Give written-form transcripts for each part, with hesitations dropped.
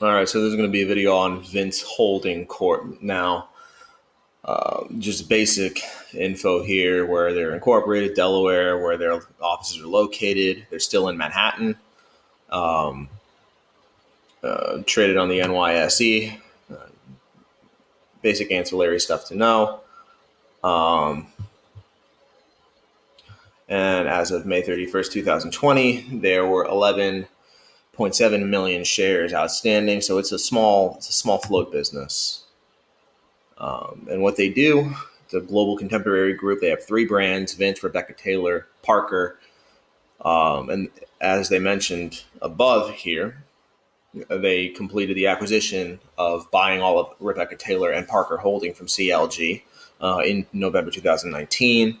All right, so this is going to be a video on Vince Holding Corp. Now, just basic info here, where they're incorporated, Delaware, where their offices are located. They're still in Manhattan, traded on the NYSE. Basic ancillary stuff to know. And as of May 31st, 2020, there were 11.7 million shares outstanding. So it's a small float business. And what they do, it's a global contemporary group. They have 3 brands: Vince, Rebecca Taylor, Parker. And as they mentioned above here, they completed the acquisition of buying all of Rebecca Taylor and Parker Holding from CLG in November 2019.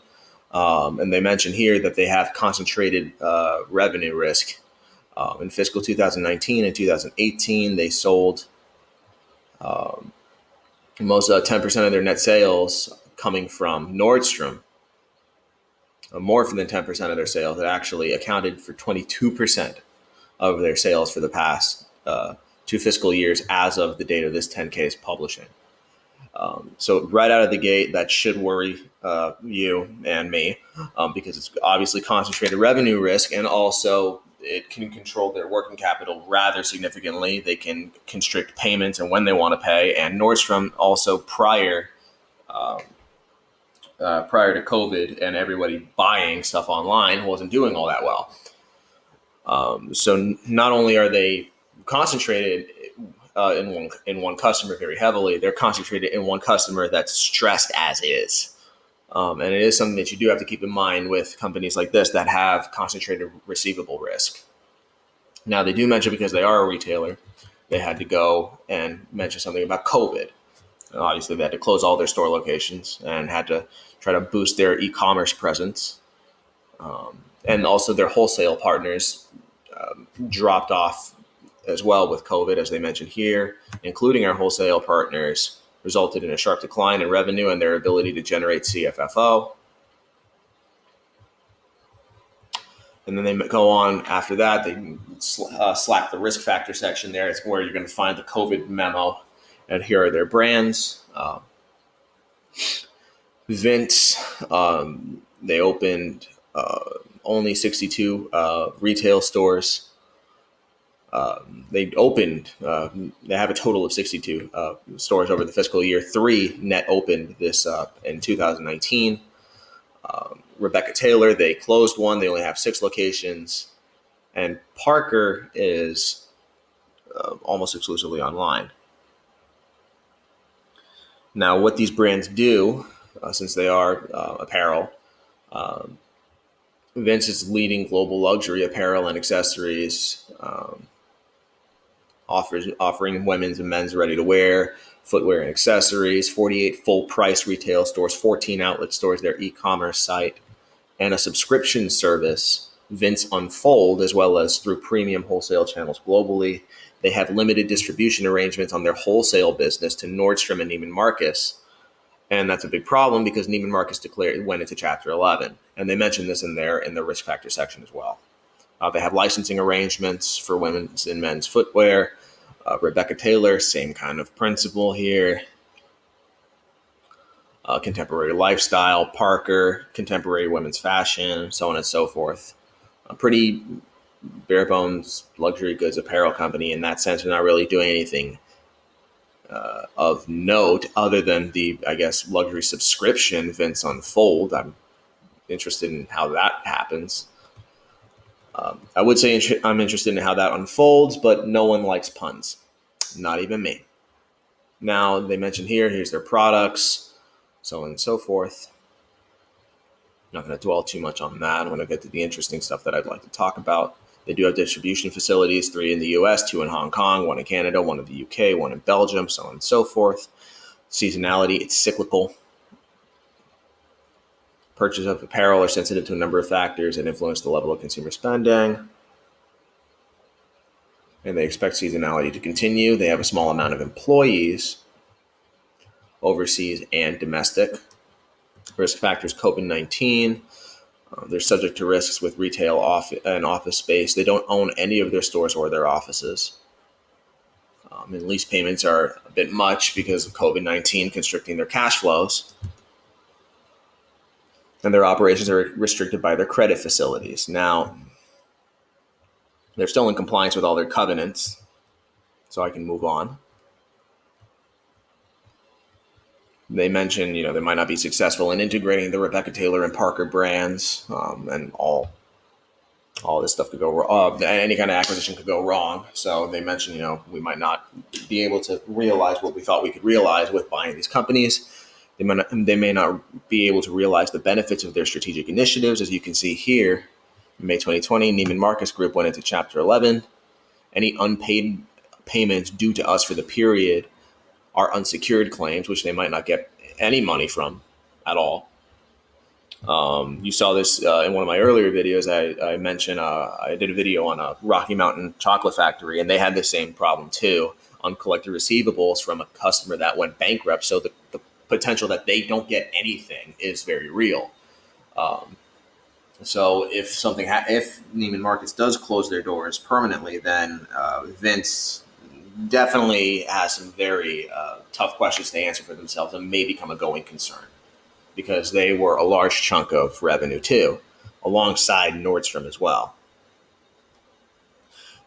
And they mention here that they have concentrated revenue risk. In fiscal 2019 and 2018, they sold most 10% of their net sales coming from Nordstrom. More than 10% of their sales. It actually accounted for 22% of their sales for the past 2 fiscal years as of the date of this 10K is publishing. So right out of the gate, that should worry you and me because it's obviously concentrated revenue risk, and also it can control their working capital rather significantly. They can constrict payments and when they want to pay. And Nordstrom also prior to COVID and everybody buying stuff online wasn't doing all that well. So not only are they concentrated in one customer very heavily, they're concentrated in one customer that's stressed as is. And it is something that you do have to keep in mind with companies like this that have concentrated receivable risk. Now, they do mention, because they are a retailer, they had to go and mention something about COVID. And obviously, they had to close all their store locations and had to try to boost their e-commerce presence. And also their wholesale partners dropped off as well with COVID, as they mentioned here, including our wholesale partners, resulted in a sharp decline in revenue and their ability to generate CFFO. And then they go on after that. They slap the risk factor section there. It's where you're going to find the COVID memo. And here are their brands. Vince, they opened only 62 retail stores. They have a total of 62 stores over the fiscal year. 3 net opened this in 2019. Rebecca Taylor, they closed 1. They only have 6 locations. And Parker is almost exclusively online. Now, what these brands do, since they are apparel, Vince is leading global luxury apparel and accessories, offering women's and men's ready-to-wear, footwear and accessories, 48 full-price retail stores, 14 outlet stores, their e-commerce site, and a subscription service, Vince Unfold, as well as through premium wholesale channels globally. They have limited distribution arrangements on their wholesale business to Nordstrom and Neiman Marcus. And that's a big problem because Neiman Marcus went into Chapter 11. And they mentioned this in the risk factor section as well. They have licensing arrangements for women's and men's footwear. Rebecca Taylor, same kind of principle here. Contemporary lifestyle. Parker, contemporary women's fashion, so on and so forth. A pretty bare bones luxury goods apparel company in that sense. They're not really doing anything of note other than the, I guess, luxury subscription Vince Unfold. I'm interested in how that happens. I would say I'm interested in how that unfolds, but no one likes puns, not even me. Now, they mentioned here's their products, so on and so forth. Not going to dwell too much on that. I'm going to get to the interesting stuff that I'd like to talk about. They do have distribution facilities, 3 in the US, 2 in Hong Kong, 1 in Canada, 1 in the UK, 1 in Belgium, so on and so forth. Seasonality, it's cyclical. Purchase of apparel are sensitive to a number of factors that influence the level of consumer spending. And they expect seasonality to continue. They have a small amount of employees, overseas and domestic. Risk factors, COVID-19. They're subject to risks with retail and office space. They don't own any of their stores or their offices. And lease payments are a bit much because of COVID-19 constricting their cash flows. And their operations are restricted by their credit facilities. Now, they're still in compliance with all their covenants, so I can move on. They mentioned, they might not be successful in integrating the Rebecca Taylor and Parker brands, and all this stuff could go wrong. Any kind of acquisition could go wrong. So they mentioned, we might not be able to realize what we thought we could realize with buying these companies. They may not be able to realize the benefits of their strategic initiatives. As you can see here, in May 2020, Neiman Marcus Group went into Chapter 11. Any unpaid payments due to us for the period are unsecured claims, which they might not get any money from at all. You saw this in one of my earlier videos. I mentioned I did a video on a Rocky Mountain chocolate factory, and they had the same problem too. Uncollected receivables from a customer that went bankrupt. So the potential that they don't get anything is very real. So if if Neiman Marcus does close their doors permanently, then Vince definitely has some very tough questions to answer for themselves and may become a going concern, because they were a large chunk of revenue too, alongside Nordstrom as well.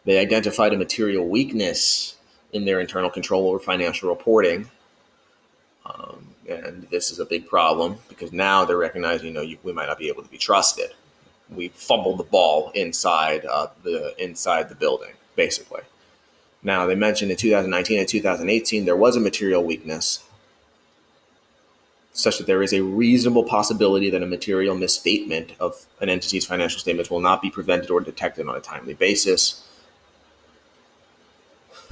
They identified a material weakness in their internal control over financial reporting. And this is a big problem because now they're recognizing, we might not be able to be trusted. We fumbled the ball inside the building, basically. Now, they mentioned in 2019 and 2018, there was a material weakness such that there is a reasonable possibility that a material misstatement of an entity's financial statements will not be prevented or detected on a timely basis.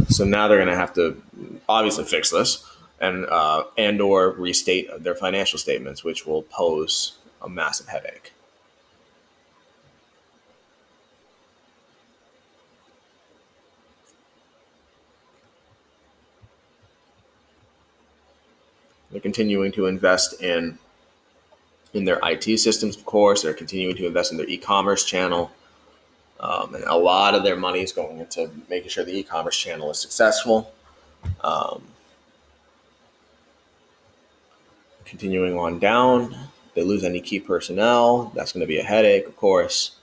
So now they're going to have to obviously fix this and or restate their financial statements, which will pose a massive headache. They're continuing to invest in their IT systems, of course. They're continuing to invest in their e-commerce channel. And a lot of their money is going into making sure the e-commerce channel is successful. Continuing on down, they lose any key personnel. That's going to be a headache, of course.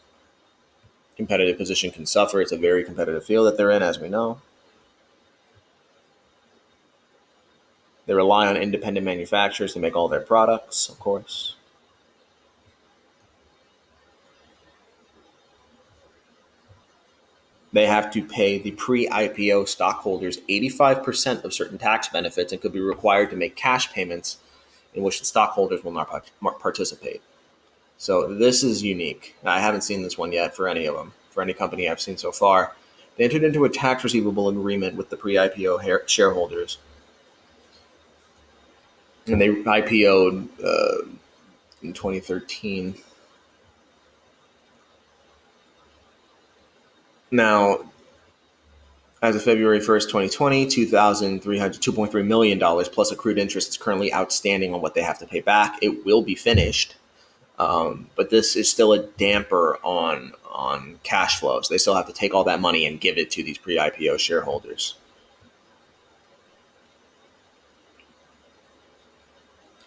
Competitive position can suffer. It's a very competitive field that they're in, as we know. They rely on independent manufacturers to make all their products, of course. They have to pay the pre-IPO stockholders 85% of certain tax benefits and could be required to make cash payments in which the stockholders will not participate. So this is unique. I haven't seen this one yet for any of them, for any company I've seen so far. They entered into a tax receivable agreement with the pre-IPO shareholders. And they IPO'd in 2013. Now, as of February 1st, 2020, $2.3 million plus accrued interest is currently outstanding on what they have to pay back. It will be finished, but this is still a damper on cash flows. They still have to take all that money and give it to these pre-IPO shareholders.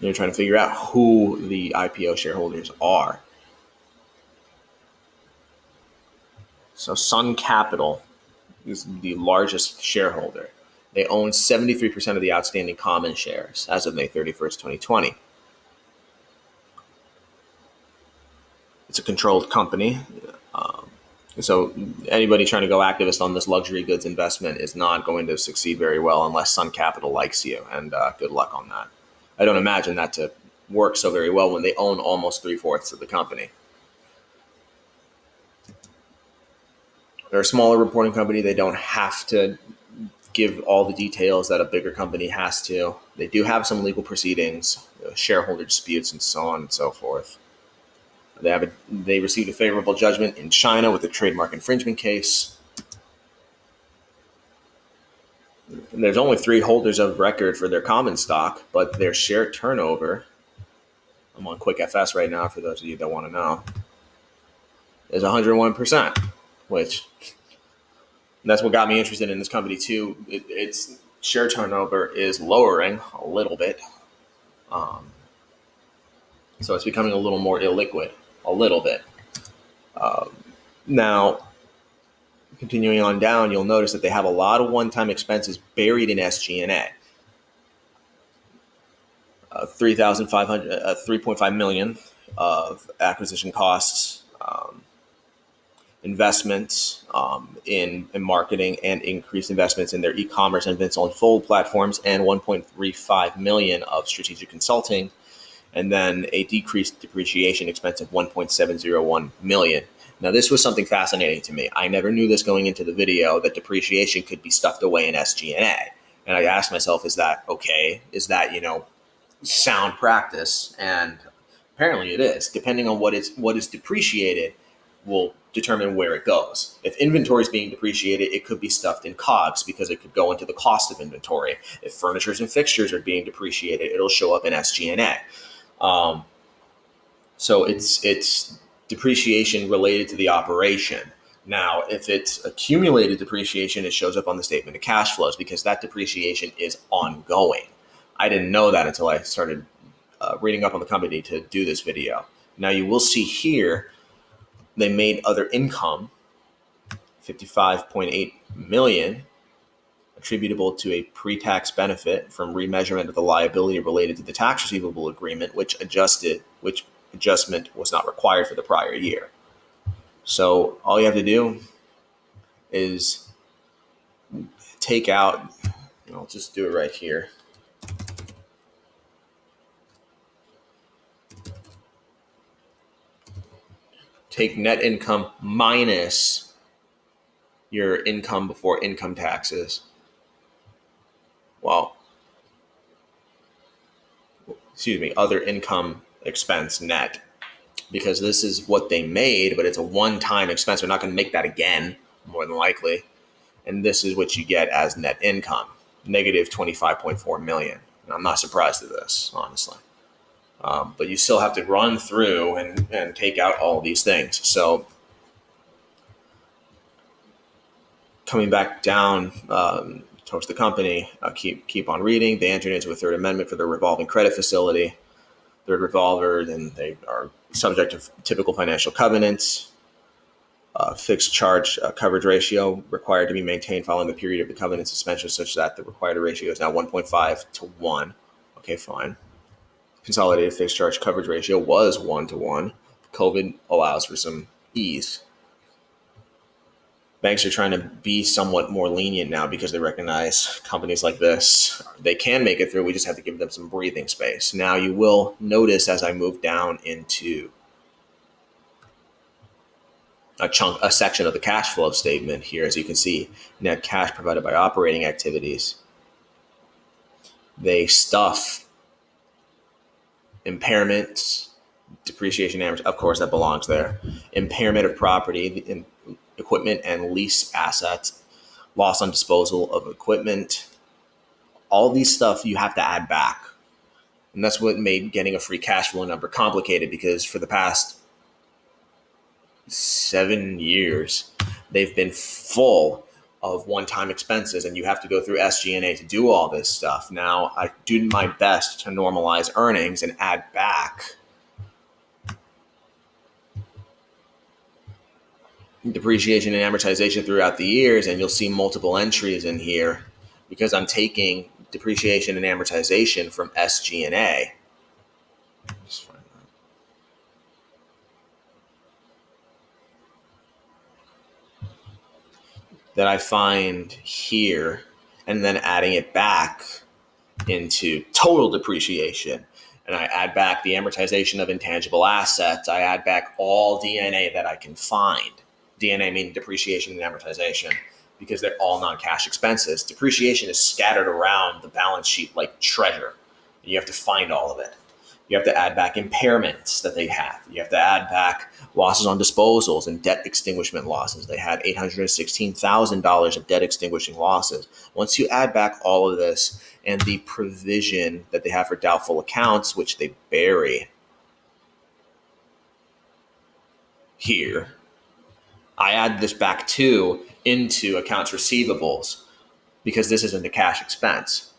They're trying to figure out who the IPO shareholders are. So Sun Capital is the largest shareholder. They own 73% of the outstanding common shares as of May 31st, 2020. It's a controlled company. So anybody trying to go activist on this luxury goods investment is not going to succeed very well unless Sun Capital likes you, and good luck on that. I don't imagine that to work so very well when they own almost 3/4 of the company. They're a smaller reporting company. They don't have to give all the details that a bigger company has to. They do have some legal proceedings, shareholder disputes, and so on and so forth. They received a favorable judgment in China with a trademark infringement case. And there's only 3 holders of record for their common stock, but their share turnover, I'm on Quick FS right now for those of you that want to know, is 101%, which And that's what got me interested in this company too. Its share turnover is lowering a little bit. So it's becoming a little more illiquid, a little bit. Now, continuing on down, you'll notice that they have a lot of one-time expenses buried in SG&A. 3.5 million of acquisition costs, investments in marketing, and increased investments in their e-commerce and Vince on Fold platforms, and 1.35 million of strategic consulting, and then a decreased depreciation expense of 1.701 million. Now, this was something fascinating to me. I never knew this going into the video, that depreciation could be stuffed away in SG&A. And I asked myself, is that okay? Is that, sound practice? And apparently it is. Depending on what is depreciated will determine where it goes. If inventory is being depreciated, it could be stuffed in COGS because it could go into the cost of inventory. If furnitures and fixtures are being depreciated, it'll show up in SG&A. So it's depreciation related to the operation. Now, if it's accumulated depreciation, it shows up on the statement of cash flows because that depreciation is ongoing. I didn't know that until I started reading up on the company to do this video. Now, you will see here they made other income, 55.8 million, attributable to a pre-tax benefit from remeasurement of the liability related to the tax receivable agreement, which adjustment was not required for the prior year. So all you have to do is take out, I'll just do it right here. Take net income minus your income before income taxes. Other income expense net, because this is what they made, but it's a one-time expense. They're not going to make that again, more than likely. And this is what you get as net income, negative 25.4 million. And I'm not surprised at this, honestly. But you still have to run through and take out all of these things. So coming back down towards the company, keep on reading. They entered into a third amendment for their revolving credit facility, third revolver, and they are subject to typical financial covenants. Fixed charge coverage ratio required to be maintained following the period of the covenant suspension, such that the required ratio is now 1.5 to 1. Okay, fine. Consolidated fixed charge coverage ratio was 1 to 1. COVID allows for some ease. Banks are trying to be somewhat more lenient now because they recognize companies like this, they can make it through. We just have to give them some breathing space. Now, you will notice as I move down into a section of the cash flow statement here, as you can see, net cash provided by operating activities, they stuff impairments, depreciation, amortization, of course, that belongs there. Impairment of property, equipment and lease assets, loss on disposal of equipment. All these stuff you have to add back. And that's what made getting a free cash flow number complicated, because for the past 7 years, they've been full of one-time expenses, and you have to go through SG&A to do all this stuff. Now, I do my best to normalize earnings and add back depreciation and amortization throughout the years, and you'll see multiple entries in here because I'm taking depreciation and amortization from SG&A. That I find here, and then adding it back into total depreciation. And I add back the amortization of intangible assets. I add back all DNA that I can find. DNA meaning depreciation and amortization, because they're all non-cash expenses. Depreciation is scattered around the balance sheet like treasure. And you have to find all of it. You have to add back impairments that they have. You have to add back losses on disposals and debt extinguishment losses. They had $816,000 of debt extinguishing losses. Once you add back all of this and the provision that they have for doubtful accounts, which they bury here, I add this back too, into accounts receivables because this isn't a cash expense.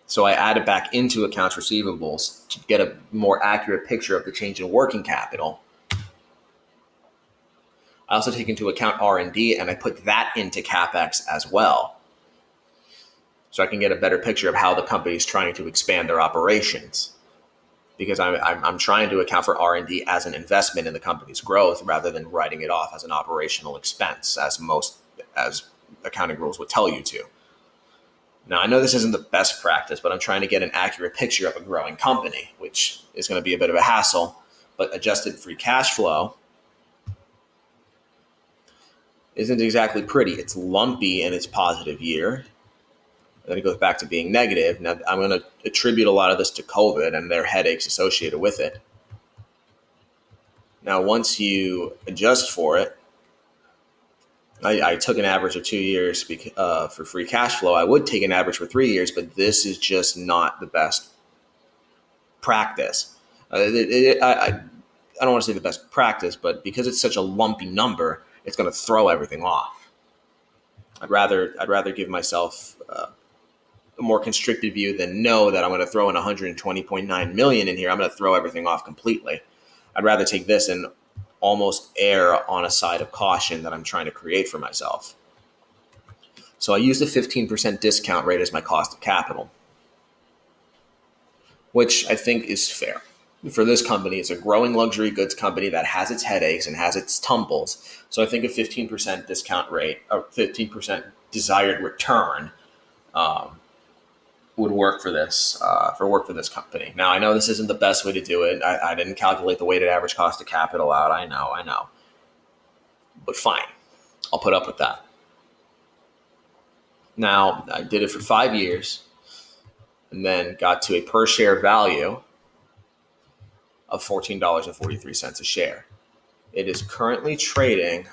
So I added back into accounts receivables to get a more accurate picture of the change in working capital. I also take into account R&D, and I put that into CapEx as well. So I can get a better picture of how the company is trying to expand their operations, because I'm trying to account for R&D as an investment in the company's growth rather than writing it off as an operational expense, as accounting rules would tell you to. Now, I know this isn't the best practice, but I'm trying to get an accurate picture of a growing company, which is going to be a bit of a hassle. But adjusted free cash flow isn't exactly pretty. It's lumpy in its positive year. And then it goes back to being negative. Now, I'm going to attribute a lot of this to COVID and their headaches associated with it. Now, once you adjust for it, I took an average of 2 years for free cash flow. I would take an average for 3 years, but this is just not the best practice. I don't want to say the best practice, but because it's such a lumpy number, it's going to throw everything off. I'd rather give myself a more constricted view than know that I'm going to throw in 120.9 million in here. I'm going to throw everything off completely. I'd rather take this and almost err on a side of caution that I'm trying to create for myself. So I use the 15% discount rate as my cost of capital, which I think is fair. For this company, it's a growing luxury goods company that has its headaches and has its tumbles. So I think a 15% discount rate, or 15% desired return, would work for this company. Now, I know this isn't the best way to do it. I didn't calculate the weighted average cost of capital out. I know. But fine, I'll put up with that. Now, I did it for 5 years and then got to a per share value of $14.43 a share. It is currently trading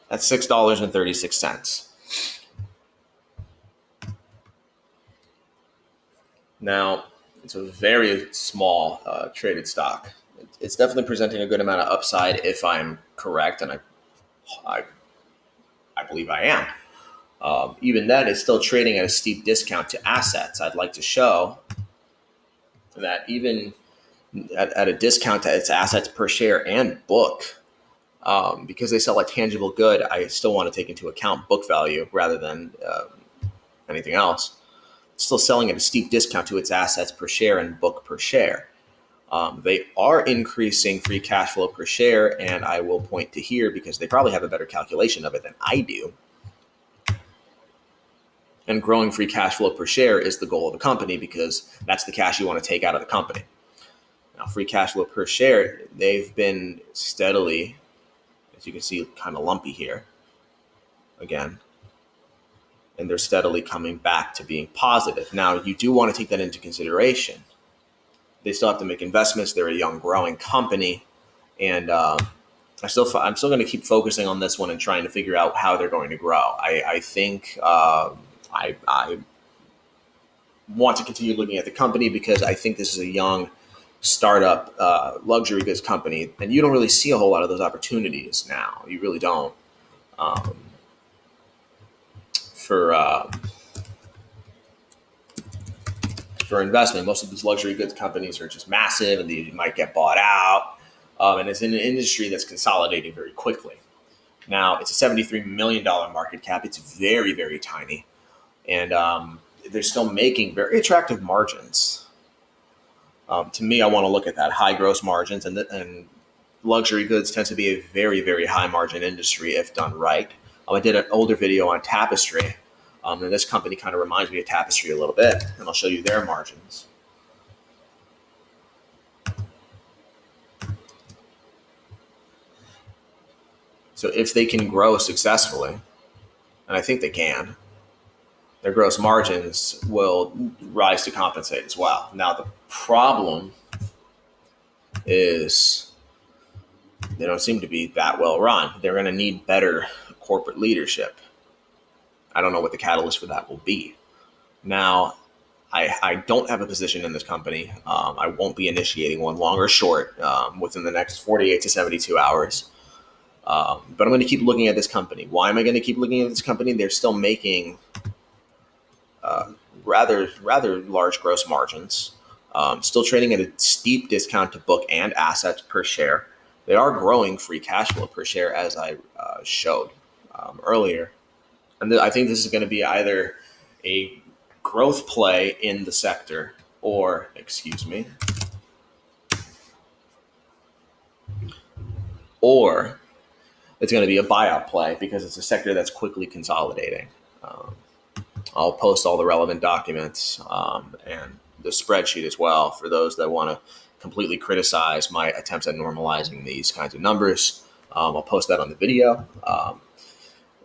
at $6.36. Now, it's a very small traded stock. It's definitely presenting a good amount of upside if I'm correct, and I believe I am. Even then, it's still trading at a steep discount to assets. I'd like to show that even at a discount to its assets per share and book, because they sell a tangible good, I still want to take into account book value rather than anything else. It's still selling at a steep discount to its assets per share and book per share. They are increasing free cash flow per share, and I will point to here because they probably have a better calculation of it than I do. And growing free cash flow per share is the goal of the company because that's the cash you want to take out of the company. Now, free cash flow per share, they've been steadily, as you can see, kind of lumpy here again. And they're steadily coming back to being positive. Now, you do want to take that into consideration. They still have to make investments. They're a young, growing company. And I'm still going to keep focusing on this one and trying to figure out how they're going to grow. I think I want to continue looking at the company because I think this is a young startup luxury goods company, and you don't really see a whole lot of those opportunities now. You really don't. For investment, most of these luxury goods companies are just massive, and they might get bought out. And it's in an industry that's consolidating very quickly. Now, it's a $73 million market cap. It's very, very tiny. And they're still making very attractive margins. To me, I want to look at that high gross margins, and luxury goods tends to be a very, very high margin industry if done right. I did an older video on Tapestry, and this company kind of reminds me of Tapestry a little bit, and I'll show you their margins. So if they can grow successfully, and I think they can, their gross margins will rise to compensate as well. Now, the problem is they don't seem to be that well run. They're going to need better corporate leadership. I don't know what the catalyst for that will be. Now, I don't have a position in this company. I won't be initiating one, long or short, within the next 48 to 72 hours. But I'm going to keep looking at this company. Why am I going to keep looking at this company? They're still making rather large gross margins. Still trading at a steep discount to book and assets per share. They are growing free cash flow per share, as I showed earlier. And I think this is going to be either a growth play in the sector or, or it's going to be a buyout play because it's a sector that's quickly consolidating. I'll post all the relevant documents and the spreadsheet as well for those that want to completely criticize my attempts at normalizing these kinds of numbers. I'll post that on the video.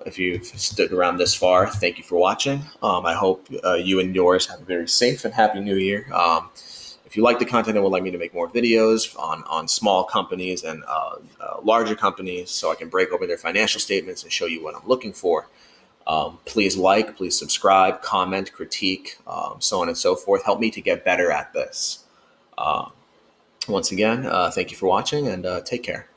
If you've stuck around this far, thank you for watching. I hope you and yours have a very safe and happy new year. If you like the content and would like me to make more videos on small companies and larger companies so I can break open their financial statements and show you what I'm looking for, please please subscribe, comment, critique, so on and so forth. Help me to get better at this. Once again, thank you for watching and take care.